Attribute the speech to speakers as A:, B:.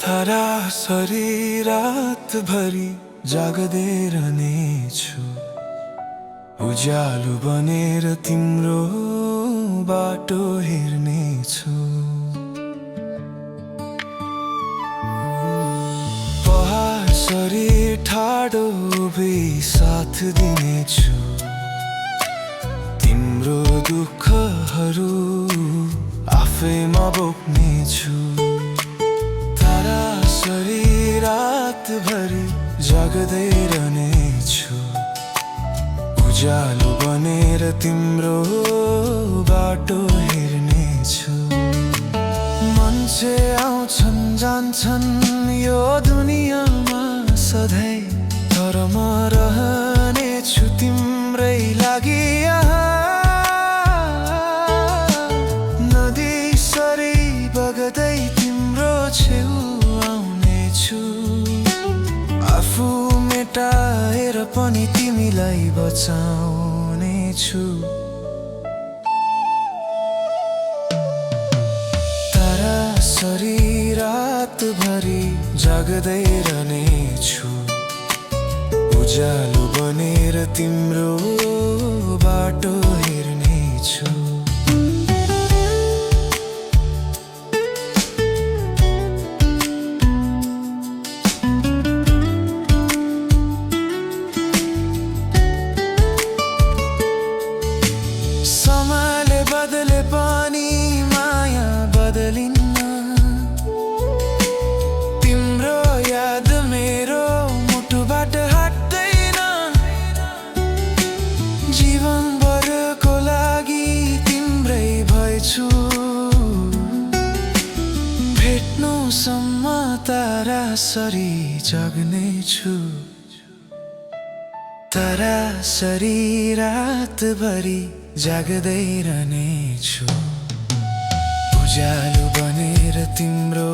A: सरासरी रातभरि जागदै रहनेछु, उज्यालो बनेर तिम्रो बाटो हेर्नेछु। पहाडसरी ठाडो उभि साथ दिनेछु, तिम्रो दुःखहरू आफैमा बोक्नेछु। सरासरी रातभरि जागदै रहनेछु, उज्यालो बनेर तिम्रो बाटो हेर्नेछु। मान्छे आउँछन् जान्छन् यो दुनियाँमा सधैँ, तर म रहनेछु तिम्रै लागि यहाँ। नदीसरी बग्दै तिम्रो छेउ आउनेछु, आफू मेटाएर पनि तिमीलाई बचाउनेछु। सरासरी रातभरि जागदै रहनेछु, उज्यालो बनेर तिम्रो बाटो हेर्नेछु। समयले बदले पनि माया बदलिन्न, तिम्रो याद मेरो मुटुबाट हट्दैन। जीवनभरको लागि तिम्रै भएछु, भेट्नुसम्म तारासरी जाग्नेछु। तारासरी रातभरि जागदै रहनेछु, उज्यालो बनेर तिम्रो